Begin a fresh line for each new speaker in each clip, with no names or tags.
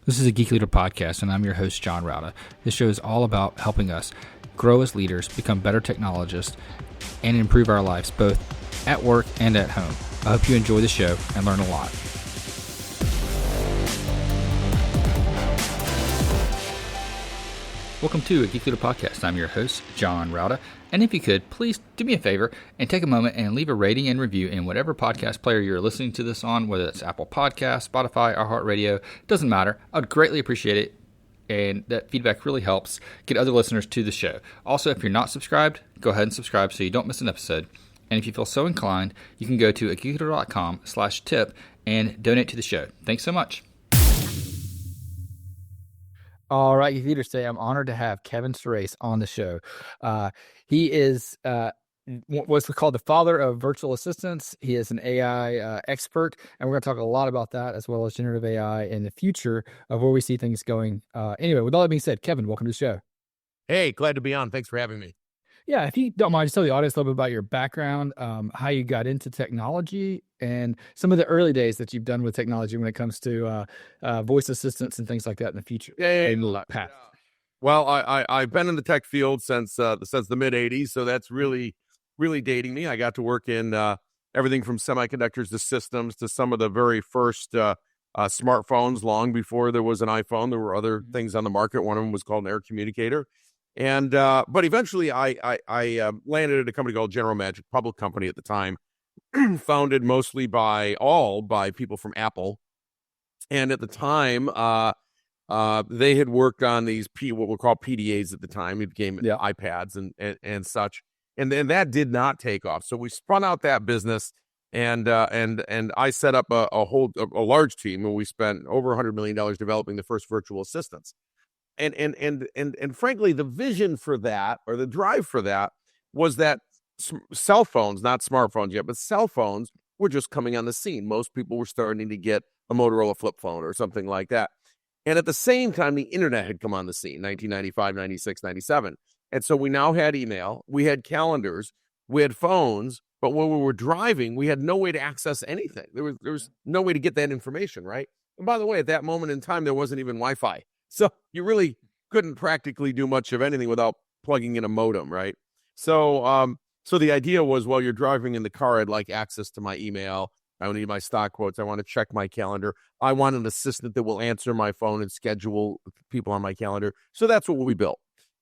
This is a Geek Leader podcast, and I'm your host, John Rauda. This show is all about helping us grow as leaders, become better technologists, and improve our lives both at work and at home. I hope you enjoy the show and learn a lot. Welcome to a Geek Leader podcast. I'm your host, John Rauda. And if you could, please do me a favor and take a moment and leave a rating and review in whatever podcast player you're listening to this on, whether it's Apple Podcasts, Spotify, iHeartRadio, doesn't matter. I would greatly appreciate it. And that feedback really helps get other listeners to the show. Also, if you're not subscribed, go ahead and subscribe so you don't miss an episode. And if you feel so inclined, you can go to geekleader.com/tip and donate to the show. Thanks so much. All right, Geek Leaders, today I'm honored to have Kevin Surace on the show. He is what's called the father of virtual assistants. He is an AI expert, and we're going to talk a lot about that as well as generative AI and the future of where we see things going. Anyway, with all that being said, Kevin, welcome to the show.
Hey, glad to be on. Thanks for having me.
Yeah, if you don't mind, just tell the audience a little bit about your background, how you got into technology, and some of the early days that you've done with technology when it comes to voice assistants and things like that in the future.
Pat. Well, I've been in the tech field since the mid '80s, so that's really dating me. I got to work in everything from semiconductors to systems to some of the very first smartphones. Long before there was an iPhone, there were other things on the market. One of them was called an AirCommunicator. And but eventually I landed at a company called General Magic, public company at the time, founded mostly by people from Apple. And at the time, they had worked on these what were called PDAs at the time. It became iPads and such. And then that did not take off. So we spun out that business, and I set up a large team, and we spent over $100 million developing the first virtual assistants. And frankly, the vision for that, or the drive for that, was that cell phones, not smartphones yet, but cell phones were just coming on the scene. Most people were starting to get a Motorola flip phone or something like that. And at the same time, the internet had come on the scene, 1995, 96, 97. And so we now had email, we had calendars, we had phones, but when we were driving, we had no way to access anything. There was no way to get that information, right? And by the way, at that moment in time, there wasn't even Wi-Fi. So you really couldn't practically do much of anything without plugging in a modem, right? So so the idea was, while you're driving in the car, I'd like access to my email. I need my stock quotes. I want to check my calendar. I want an assistant that will answer my phone and schedule people on my calendar. So that's what we built.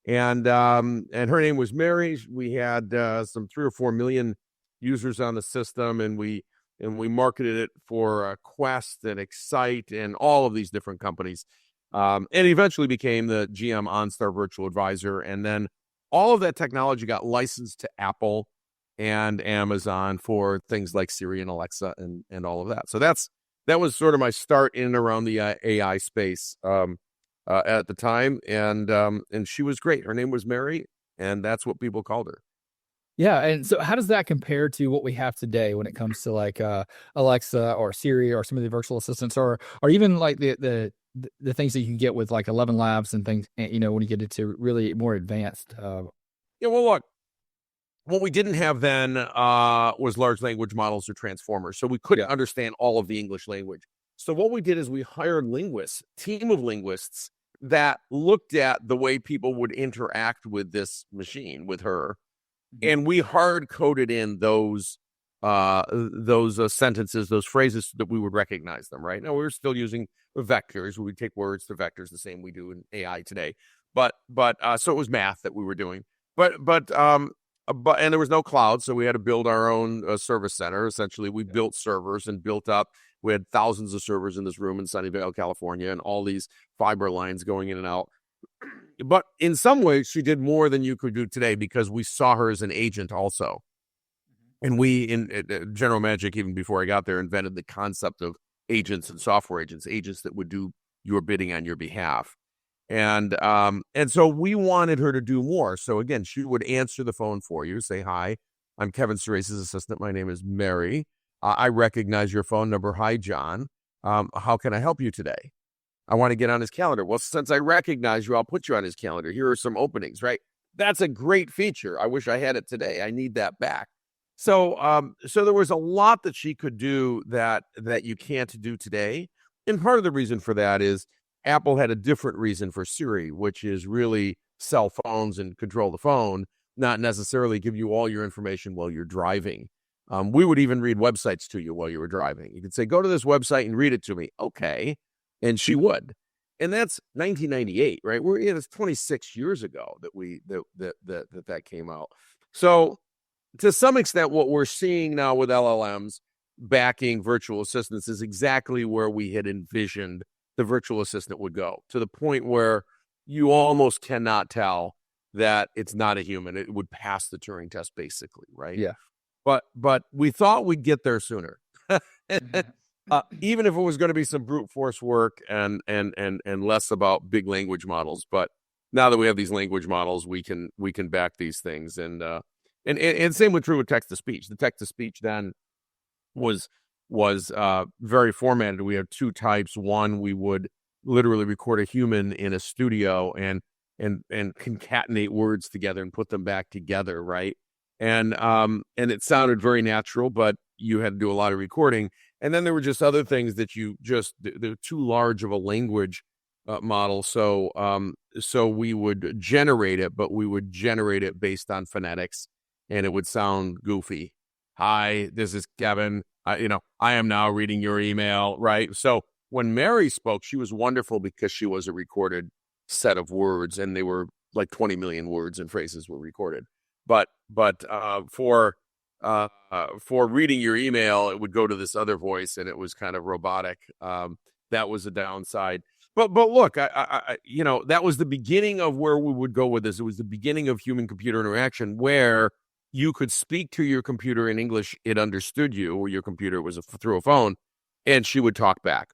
And her name was Mary. We had some 3 or 4 million users on the system, and we marketed it for Quest and Excite and all of these different companies. And eventually became the GM OnStar Virtual Advisor. And then all of that technology got licensed to Apple and Amazon for things like Siri and Alexa and all of that. So that was sort of my start in and around the AI space at the time. And she was great. Her name was Mary, and that's what people called her.
Yeah, and so how does that compare to what we have today when it comes to like Alexa or Siri or some of the virtual assistants, or even like the things that you can get with like 11 Labs and things, when you get into really more advanced?
Well, look, what we didn't have then was large language models or transformers, so we couldn't understand all of the English language. So what we did is we hired team of linguists that looked at the way people would interact with this machine, with her, and we hard coded in those sentences, those phrases, so that we would recognize them. Right now, we're still using vectors. We would take words to vectors the same we do in AI today. But so it was math that we were doing. But and there was no cloud, so we had to build our own service center. Essentially, we built servers and built up. We had thousands of servers in this room in Sunnyvale, California, and all these fiber lines going in and out. But in some ways, she did more than you could do today, because we saw her as an agent also. And we, in General Magic, even before I got there, invented the concept of agents and software agents that would do your bidding on your behalf. And so we wanted her to do more. So again, she would answer the phone for you, say, "Hi, I'm Kevin Surace's assistant. My name is Mary. I recognize your phone number. Hi, John. How can I help you today? I want to get on his calendar. Well, since I recognize you, I'll put you on his calendar. Here are some openings," right? That's a great feature. I wish I had it today. I need that back. So there was a lot that she could do that you can't do today. And part of the reason for that is Apple had a different reason for Siri, which is really cell phones and control the phone, not necessarily give you all your information while you're driving. We would even read websites to you while you were driving. You could say, go to this website and read it to me. Okay. And she would. And that's 1998, right? It's 26 years ago that came out. So to some extent, what we're seeing now with LLMs backing virtual assistants is exactly where we had envisioned the virtual assistant would go, to the point where you almost cannot tell that it's not a human. It would pass the Turing test, basically, right?
Yeah.
But we thought we'd get there sooner. Even if it was going to be some brute force work and less about big language models. But now that we have these language models, we can back these things. And same with true with text to speech. The text to speech then was very formatted. We have two types. One, we would literally record a human in a studio and concatenate words together and put them back together, right? And it sounded very natural, but you had to do a lot of recording. And then there were just other things that they're too large of a language model. So we would generate it, but we would generate it based on phonetics, and it would sound goofy. Hi, this is Kevin. I am now reading your email, right? So when Mary spoke, she was wonderful because she was a recorded set of words, and they were like 20 million words and phrases were recorded. But for reading your email, it would go to this other voice, and it was kind of robotic. That was a downside. But look, that was the beginning of where we would go with this. It was the beginning of human-computer interaction, where you could speak to your computer in English, it understood you, or your computer was through a phone, and she would talk back.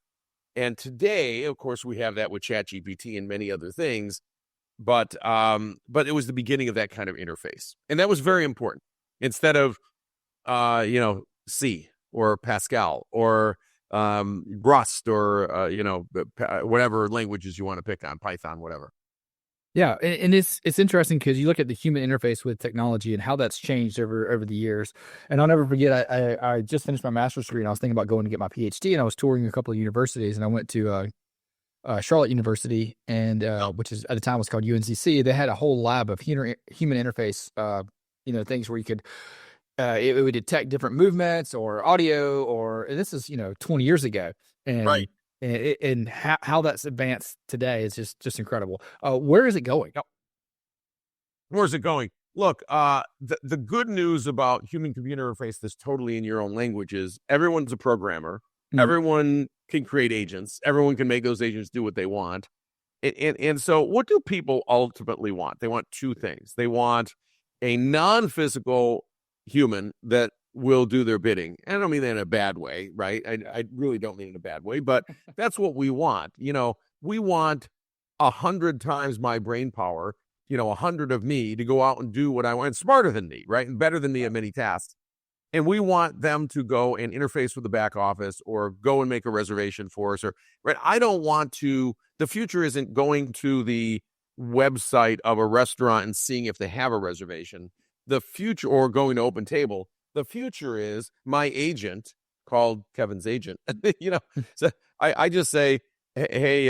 And today, of course, we have that with ChatGPT and many other things. But it was the beginning of that kind of interface, and that was very important. Instead of C or Pascal or Rust or whatever languages you want to pick on, Python, whatever.
Yeah, and it's interesting because you look at the human interface with technology and how that's changed over the years. And I'll never forget, I just finished my master's degree, and I was thinking about going to get my PhD, and I was touring a couple of universities, and I went to Charlotte University, and which is at the time was called UNCC. They had a whole lab of human interface, things where you could it would detect different movements or audio, and this is 20 years ago, and
right.
And how that's advanced today is just incredible. Where is it going?
Where's it going? Look, the good news about human-computer interface that's totally in your own language is everyone's a programmer. Mm-hmm. Everyone can create agents. Everyone can make those agents do what they want. And so what do people ultimately want? They want two things. They want a non-physical human that will do their bidding. And I don't mean that in a bad way, right? I really don't mean it in a bad way, but that's what we want. We want 100 times my brain power, 100 of me to go out and do what I want, and smarter than me, right? And better than me at many tasks. And we want them to go and interface with the back office or go and make a reservation for us. Right? I don't want to, the future isn't going to the website of a restaurant and seeing if they have a reservation. The future, or going to Open Table, the future is my agent, called Kevin's agent. So I just say, hey,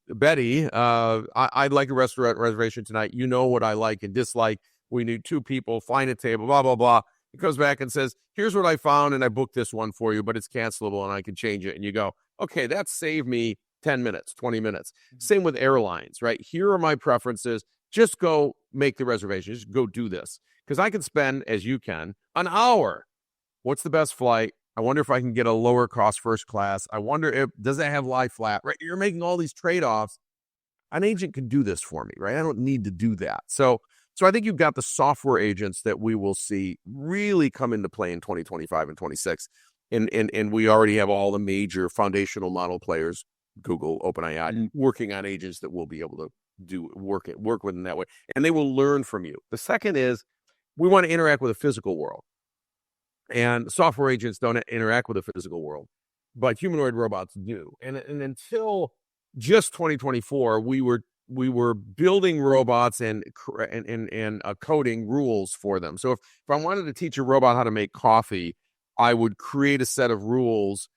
Betty, I'd like a restaurant reservation tonight. You know what I like and dislike. We need two people, find a table, blah, blah, blah. It comes back and says, here's what I found, and I booked this one for you, but it's cancelable, and I can change it. And you go, okay, that saved me 10 minutes, 20 minutes. Mm-hmm. Same with airlines, right? Here are my preferences. Just go make the reservation. Just go do this. Because I can spend, as you can, an hour. What's the best flight? I wonder if I can get a lower cost first class. I wonder does it have lie flat, right? You're making all these trade-offs. An agent can do this for me, right? I don't need to do that. So I think you've got the software agents that we will see really come into play in 2025 and 26. And we already have all the major foundational model players, Google, OpenAI, working on agents that will be able to work with them that way. And they will learn from you. The second is, we want to interact with the physical world. And software agents don't interact with the physical world, but humanoid robots do. And until just 2024, we were building robots and coding rules for them. So if I wanted to teach a robot how to make coffee, I would create a set of rules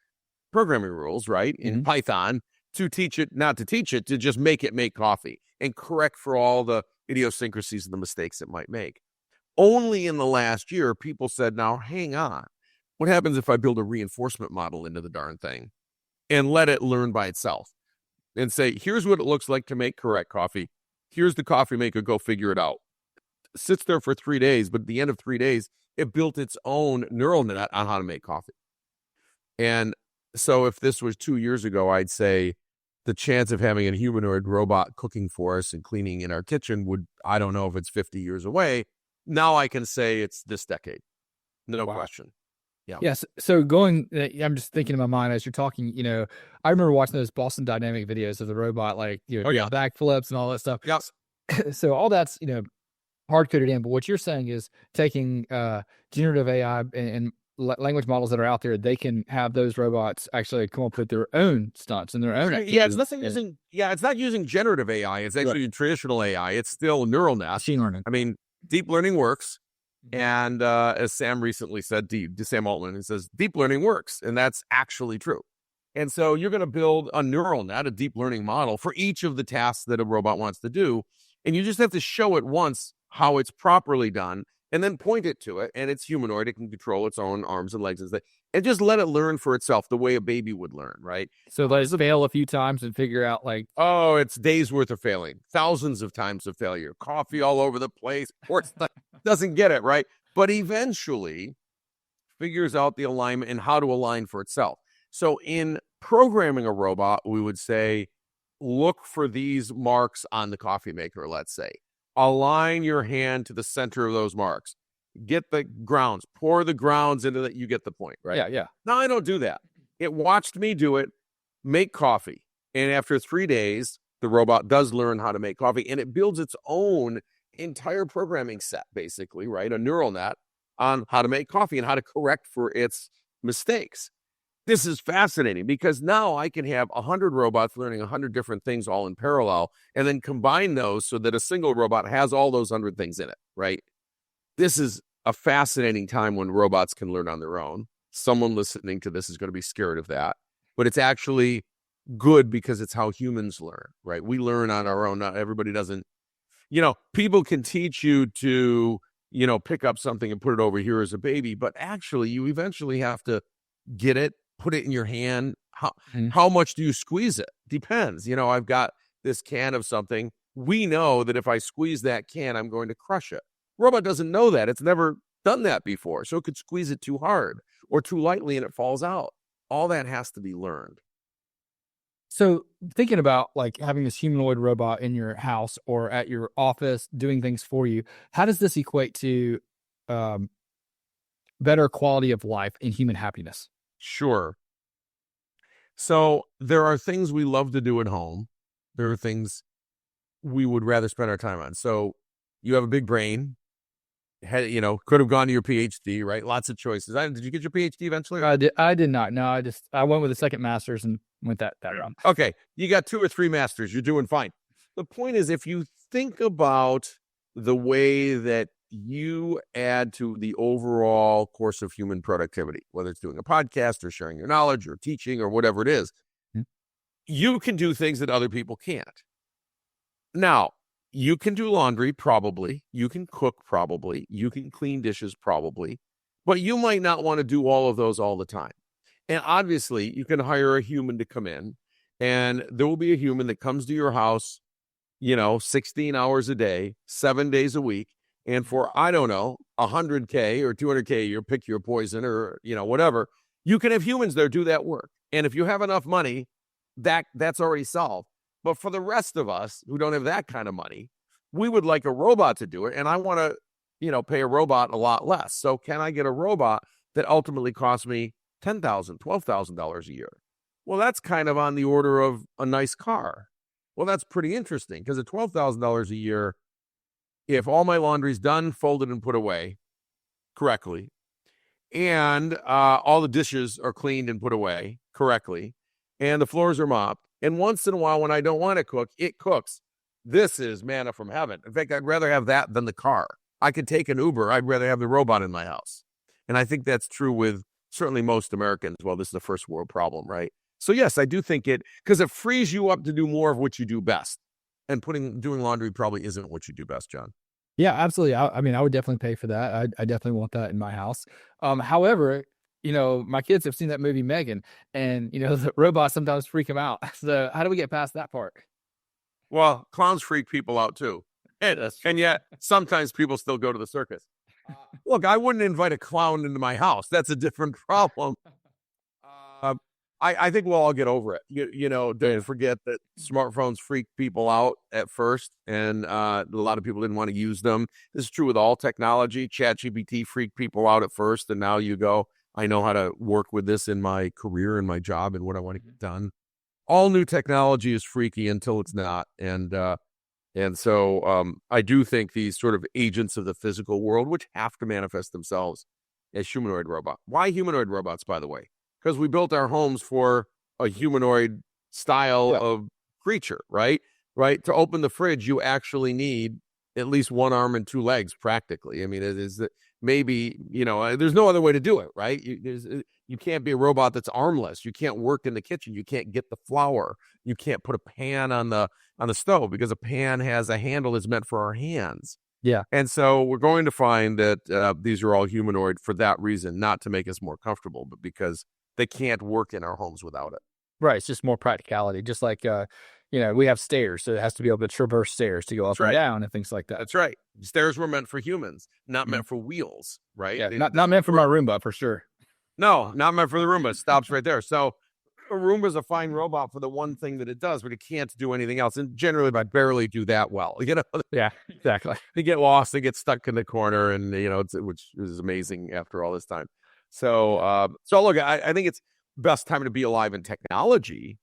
programming rules, right, in Python to teach it, not to teach it, to just make it make coffee and correct for all the idiosyncrasies and the mistakes it might make. Only in the last year, people said, now, hang on. What happens if I build a reinforcement model into the darn thing and let it learn by itself and say, here's what it looks like to make correct coffee. Here's the coffee maker, go figure it out. Sits there for 3 days, but at the end of 3 days, it built its own neural net on how to make coffee. And so if this was 2 years ago, I'd say the chance of having a humanoid robot cooking for us and cleaning in our kitchen I don't know if it's 50 years away. Now I can say it's this decade. No question. Yeah.
Yes. So I'm just thinking in my mind as you're talking, I remember watching those Boston Dynamic videos of the robot, backflips and all that stuff.
Yes.
So all that's, hard coded in. But what you're saying is taking generative AI and language models that are out there, they can have those robots actually come up with their own stunts and their own.
It's not using generative AI. It's actually traditional AI. It's still neural net.
Machine learning.
I mean, deep learning works. And as Sam recently said, Sam Altman, he says, deep learning works. And that's actually true. And so you're going to build a neural net, a deep learning model for each of the tasks that a robot wants to do. And you just have to show it once how it's properly done and then point it to it. And it's humanoid. It can control its own arms and legs and just let it learn for itself the way a baby would learn, right?
So let it fail a few times and figure out
it's days worth of failing, thousands of times of failure, coffee all over the place, or doesn't get it, right? But eventually figures out the alignment and how to align for itself. So in programming a robot, we would say, look for these marks on the coffee maker, let's say. Align your hand to the center of those marks. Get the grounds, pour the grounds into that. You get the point, right?
Yeah.
Now I don't do that. It watched me do it, make coffee. And after 3 days, the robot does learn how to make coffee and it builds its own entire programming set, basically, right? A neural net on how to make coffee and how to correct for its mistakes. This is fascinating because now I can have 100 robots learning 100 different things all in parallel and then combine those so that a single robot has all those 100 things in it, right? This is a fascinating time when robots can learn on their own. Someone listening to this is going to be scared of that, but it's actually good because it's how humans learn, right? We learn on our own. Not everybody doesn't, people can teach you to, pick up something and put it over here as a baby, but actually you eventually have to get it, put it in your hand. How much do you squeeze it? Depends. I've got this can of something. We know that if I squeeze that can, I'm going to crush it. Robot doesn't know that. It's never done that before. So it could squeeze it too hard or too lightly and it falls out. All that has to be learned.
So thinking about having this humanoid robot in your house or at your office doing things for you, how does this equate to better quality of life and human happiness?
Sure. So there are things we love to do at home. There are things we would rather spend our time on. So you have a big brain, could have gone to your PhD, right? Lots of choices. Did you get your PhD eventually?
I did not. No, I went with a second master's and went that route.
Okay. You got 2 or 3 masters. You're doing fine. The point is, if you think about the way that you add to the overall course of human productivity, whether it's doing a podcast or sharing your knowledge or teaching or whatever it is, you can do things that other people can't. Now, you can do laundry, probably. You can cook, probably. You can clean dishes, probably. But you might not want to do all of those all the time. And obviously, you can hire a human to come in, and there will be a human that comes to your house, 16 hours a day, 7 days a week. And for, I don't know, $100K or $200K a year, pick your poison or, whatever, you can have humans there do that work. And if you have enough money, that's already solved. But for the rest of us who don't have that kind of money, we would like a robot to do it. And I want to, pay a robot a lot less. So can I get a robot that ultimately costs me $10,000, $12,000 a year? Well, that's kind of on the order of a nice car. Well, that's pretty interesting because at $12,000 a year, if all my laundry's done, folded, and put away correctly, and all the dishes are cleaned and put away correctly, and the floors are mopped, and once in a while when I don't want to cook, it cooks. This is manna from heaven. In fact, I'd rather have that than the car. I could take an Uber. I'd rather have the robot in my house. And I think that's true with certainly most Americans, well, this is a first world problem, right? So yes, I do think because it frees you up to do more of what you do best. And doing laundry probably isn't what you do best, John.
Yeah, absolutely. I mean, I would definitely pay for that. I definitely want that in my house. However, my kids have seen that movie Megan, and the robots sometimes freak them out. So how do we get past that part?
Well, clowns freak people out too. And yet sometimes people still go to the circus. Look, I wouldn't invite a clown into my house. That's a different problem. I think we'll all get over it. Don't forget that smartphones freak people out at first, and a lot of people didn't want to use them. This is true with all technology. ChatGPT freaked people out at first, and now you go, I know how to work with this in my career and my job and what I want to get done. All new technology is freaky until it's not, and so I do think these sort of agents of the physical world, which have to manifest themselves as humanoid robots. Why humanoid robots, by the way? Because we built our homes for a humanoid style of creature, right? Right. To open the fridge, you actually need at least one arm and two legs, practically. I mean, it is maybe, there's no other way to do it, right? You can't be a robot that's armless. You can't work in the kitchen. You can't get the flour. You can't put a pan on the stove because a pan has a handle that's meant for our hands.
Yeah.
And so we're going to find that these are all humanoid for that reason, not to make us more comfortable, but because they can't work in our homes without it.
Right. It's just more practicality. Just like, we have stairs, so it has to be able to traverse stairs to go up and down and things like that.
That's right. Stairs were meant for humans, not meant for wheels, right?
Yeah, not meant for my Roomba, for sure.
No, not meant for the Roomba. It stops right there. So a Roomba's a fine robot for the one thing that it does, but it can't do anything else. And generally, I barely do that well.
Yeah, exactly.
They get lost, they get stuck in the corner, and which is amazing after all this time. So look, I think it's best time to be alive in technology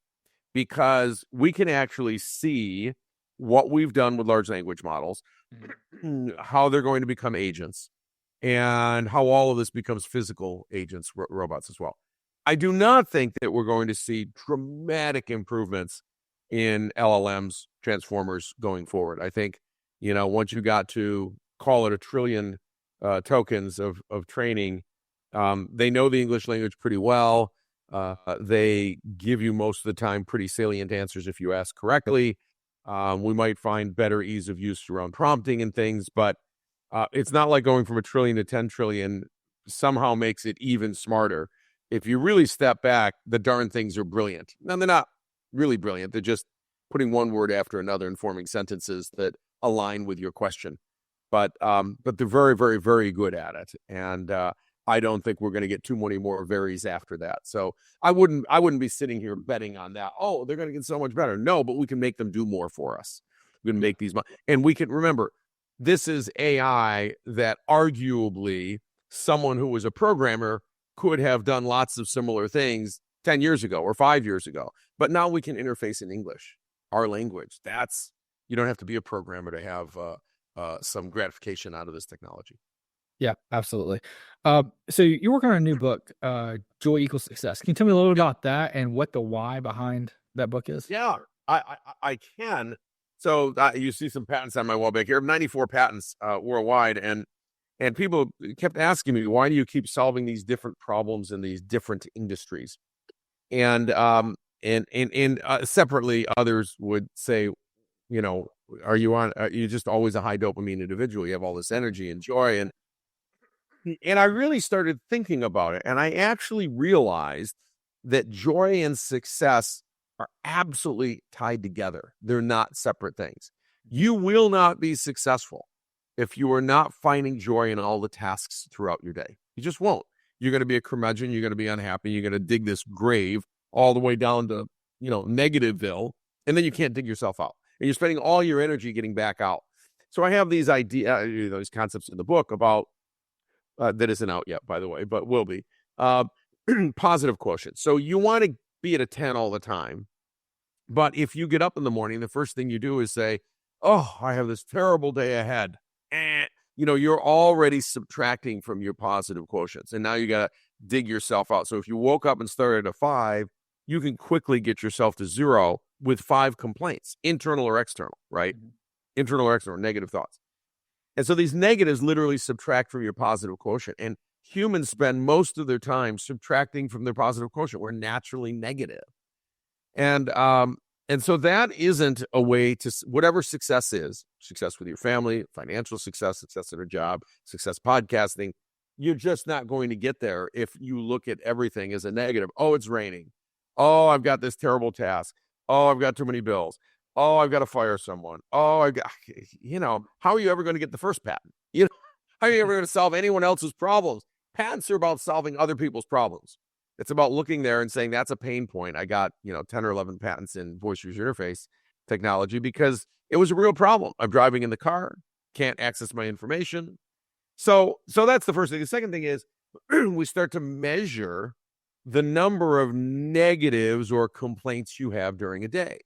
because we can actually see what we've done with large language models, how they're going to become agents, and how all of this becomes physical agents, robots as well. I do not think that we're going to see dramatic improvements in LLMs, transformers going forward. I think, once you got to call it 1 trillion tokens of training, they know the English language pretty well. They give you most of the time pretty salient answers if you ask correctly. We might find better ease of use around prompting and things, but it's not like going from 1 trillion to 10 trillion somehow makes it even smarter. If you really step back, the darn things are brilliant. Now, they're not really brilliant. They're just putting one word after another and forming sentences that align with your question. But they're very, very, very good at it. And I don't think we're going to get too many more varies after that. So I wouldn't be sitting here betting on that. Oh, they're going to get so much better. No, but we can make them do more for us. We can make these, and we can remember, this is AI that arguably someone who was a programmer could have done lots of similar things 10 years ago or 5 years ago. But now we can interface in English, our language. You don't have to be a programmer to have some gratification out of this technology.
Yeah, absolutely. So you're working on a new book, Joy Equals Success. Can you tell me a little about that and what the why behind that book is?
Yeah, I can. So you see some patents on my wall back here. 94 patents worldwide, and people kept asking me, why do you keep solving these different problems in these different industries? And separately, others would say, are you just always a high dopamine individual? You have all this energy and joy, and I really started thinking about it, and I actually realized that joy and success are absolutely tied together. They're not separate things. You will not be successful if you are not finding joy in all the tasks throughout your day. You just won't. You're going to be a curmudgeon. You're going to be unhappy. You're going to dig this grave all the way down to, Negativeville, and then you can't dig yourself out. And you're spending all your energy getting back out. So I have these ideas, those concepts in the book about, that isn't out yet, by the way, but will be, positive quotient. So you want to be at a 10 all the time. But if you get up in the morning, the first thing you do is say, oh, I have this terrible day ahead. You're already subtracting from your positive quotients. And now you got to dig yourself out. So if you woke up and started at a 5, you can quickly get yourself to 0 with 5 complaints, internal or external, right? Mm-hmm. Internal or external, negative thoughts. And so these negatives literally subtract from your positive quotient. And humans spend most of their time subtracting from their positive quotient. We're naturally negative. And so that isn't a way to, whatever success is, success with your family, financial success, success at a job, success podcasting, you're just not going to get there if you look at everything as a negative. Oh, it's raining. Oh, I've got this terrible task. Oh, I've got too many bills. Oh, I've got to fire someone. Oh, how are you ever going to get the first patent? How are you ever going to solve anyone else's problems? Patents are about solving other people's problems. It's about looking there and saying, that's a pain point. I got, 10 or 11 patents in voice user interface technology because it was a real problem. I'm driving in the car, can't access my information. So that's the first thing. The second thing is we start to measure the number of negatives or complaints you have during a day.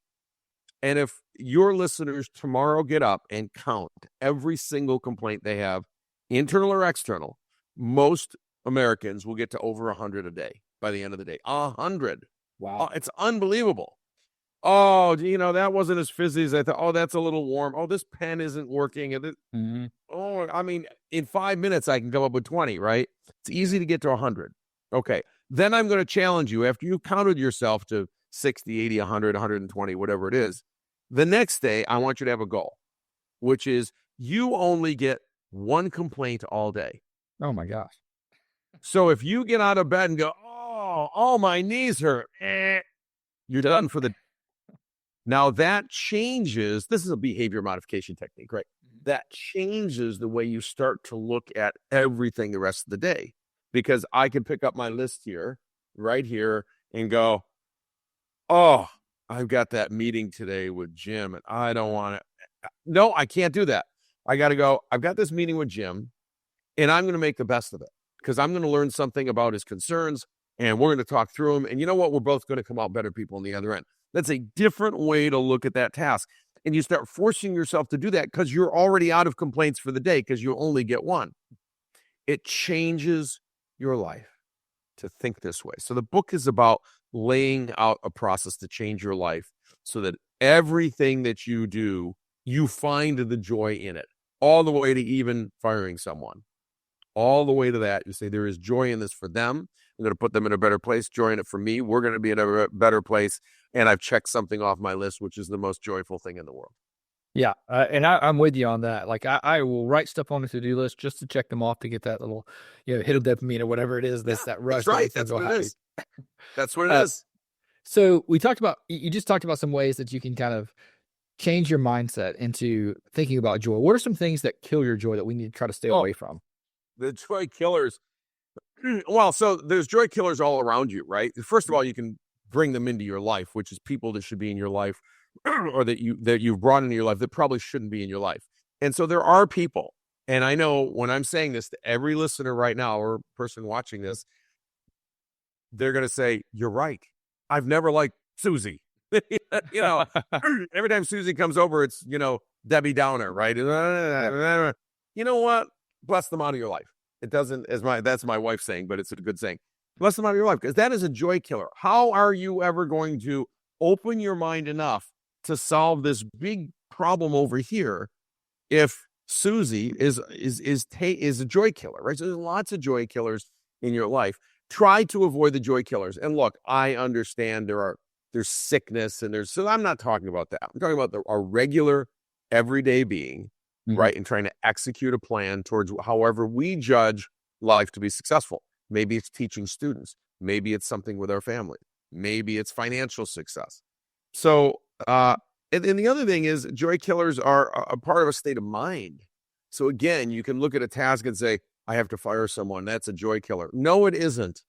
And if your listeners tomorrow get up and count every single complaint they have, internal or external, most Americans will get to over 100 a day by the end of the day. 100.
Wow.
It's unbelievable. Oh, that wasn't as fizzy as I thought. Oh, that's a little warm. Oh, this pen isn't working.
Mm-hmm.
Oh, I mean, in 5 minutes, I can come up with 20, right? It's easy to get to 100. Okay. Then I'm going to challenge you after you've counted yourself to 60, 80, 100, 120, whatever it is. The next day, I want you to have a goal, which is you only get one complaint all day.
Oh my gosh.
So if you get out of bed and go, oh, my knees hurt, you're done for the. Now that changes. This is a behavior modification technique, right? That changes the way you start to look at everything the rest of the day, because I can pick up my list here, right here, and go, oh, I've got that meeting today with Jim, and I don't want it. No, I can't do that. I got to go. I've got this meeting with Jim, and I'm going to make the best of it because I'm going to learn something about his concerns, and we're going to talk through them. And you know what? We're both going to come out better people on the other end. That's a different way to look at that task. And you start forcing yourself to do that because you're already out of complaints for the day because you only get one. It changes your life to think this way. So the book is about laying out a process to change your life so that everything that you do, you find the joy in it, all the way to even firing someone. All the way to that, you say there is joy in this for them. I'm going to put them in a better place. Joy in it for me. We're going to be in a better place. And I've checked something off my list, which is the most joyful thing in the world.
Yeah. And I'm with you on that. Like I will write stuff on the to-do list just to check them off to get that little, hit of dopamine or whatever it is. That rush.
That's right. That's what it is. That's what it is.
So you just talked about some ways that you can kind of change your mindset into thinking about joy. What are some things that kill your joy that we need to try to stay away from?
The joy killers. Well, so there's joy killers all around you, right? First of all, you can bring them into your life, which is people that should be in your life or that you've brought into your life that probably shouldn't be in your life. And so there are people, and I know when I'm saying this to every listener right now or person watching this, they're going to say, you're right. I've never liked Susie. Every time Susie comes over, it's, Debbie Downer, right? You know what? Bless them out of your life. It doesn't, that's my wife saying, but it's a good saying. Bless them out of your life, because that is a joy killer. How are you ever going to open your mind enough to solve this big problem over here if Susie is a joy killer, right? So there's lots of joy killers in your life. Try to avoid the joy killers. And look, I understand there's sickness and so I'm not talking about that. I'm talking about our regular everyday being, right? And trying to execute a plan towards however we judge life to be successful. Maybe it's teaching students. Maybe it's something with our family. Maybe it's financial success. So, and the other thing is joy killers are a part of a state of mind. So again, you can look at a task and say, I have to fire someone. That's a joy killer. No, it isn't.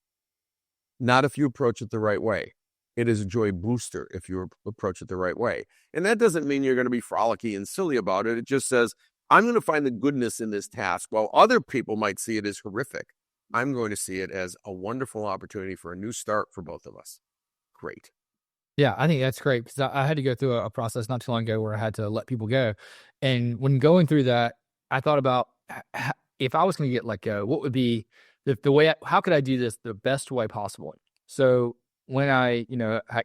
Not if you approach it the right way. It is a joy booster if you approach it the right way. And that doesn't mean you're going to be frolicky and silly about it. It just says, I'm going to find the goodness in this task. While other people might see it as horrific, I'm going to see it as a wonderful opportunity for a new start for both of us. Great.
Yeah, I think that's great, because I had to go through a process not too long ago where I had to let people go. And when going through that, I thought about if I was going to get let go, what would be the way, how could I do this the best way possible? So when I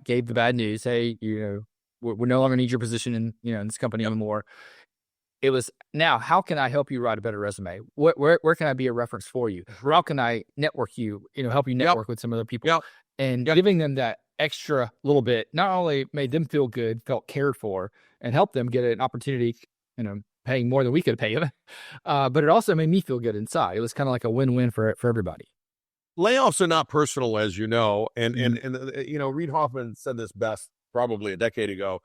gave the bad news, hey, we no longer need your position in this company anymore. It was, now, how can I help you write a better resume? Where can I be a reference for you? How can I network you, help you network with some other people?
Yep.
And giving them that extra little bit not only made them feel good, felt cared for, and helped them get an opportunity, paying more than we could pay them, but it also made me feel good inside. It was kind of like a win-win for everybody.
Layoffs are not personal, as you know, and Reid Hoffman said this best probably a decade ago.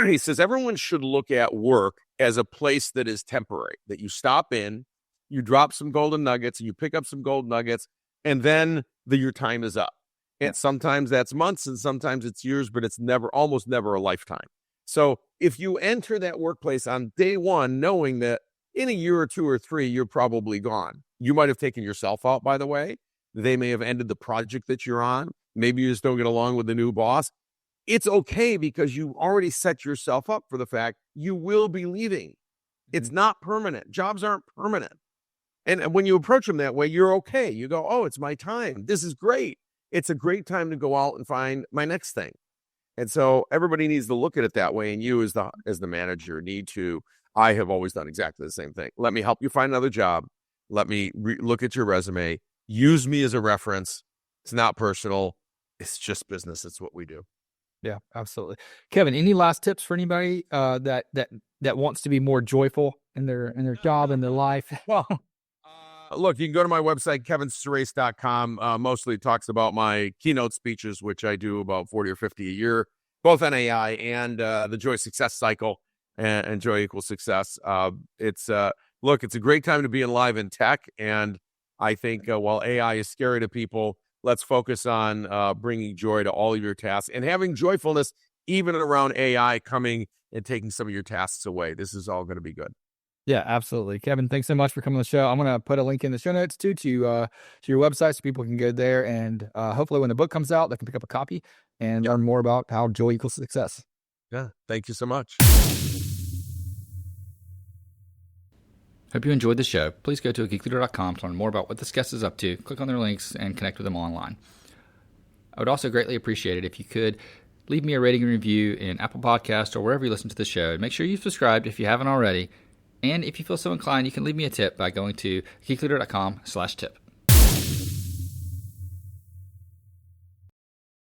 He says everyone should look at work as a place that is temporary, that you stop in, you drop some golden nuggets, and you pick up some gold nuggets, and then your time is up. And sometimes that's months, and sometimes it's years, but it's almost never a lifetime. So if you enter that workplace on day one, knowing that in a year or 2 or 3, you're probably gone. You might have taken yourself out, by the way. They may have ended the project that you're on. Maybe you just don't get along with the new boss. It's okay because you already set yourself up for the fact you will be leaving. It's not permanent. Jobs aren't permanent. And when you approach them that way, you're okay. You go, oh, it's my time. This is great. It's a great time to go out and find my next thing. And so everybody needs to look at it that way. And you as the manager need to. I have always done exactly the same thing. Let me help you find another job. Let me look at your resume. Use me as a reference. It's not personal. It's just business. It's what we do.
Yeah, absolutely. Kevin, any last tips for anybody that wants to be more joyful in their job and their life?
Well, look, you can go to my website, kevinsurace.com. Mostly talks about my keynote speeches, which I do about 40 or 50 a year, both on AI and the Joy Success Cycle and Joy Equals Success. It's a great time to be alive in tech. And I think while AI is scary to people, let's focus on bringing joy to all of your tasks and having joyfulness even around AI coming and taking some of your tasks away. This is all going to be good.
Yeah, absolutely. Kevin, thanks so much for coming on the show. I'm going to put a link in the show notes too to your website so people can go there. And hopefully when the book comes out, they can pick up a copy and learn more about how joy equals success.
Yeah, thank you so much.
Hope you enjoyed the show. Please go to geekleader.com to learn more about what this guest is up to. Click on their links and connect with them online. I would also greatly appreciate it if you could leave me a rating and review in Apple Podcasts or wherever you listen to the show. And make sure you've subscribed if you haven't already. And if you feel so inclined, you can leave me a tip by going to geekleader.com/tip.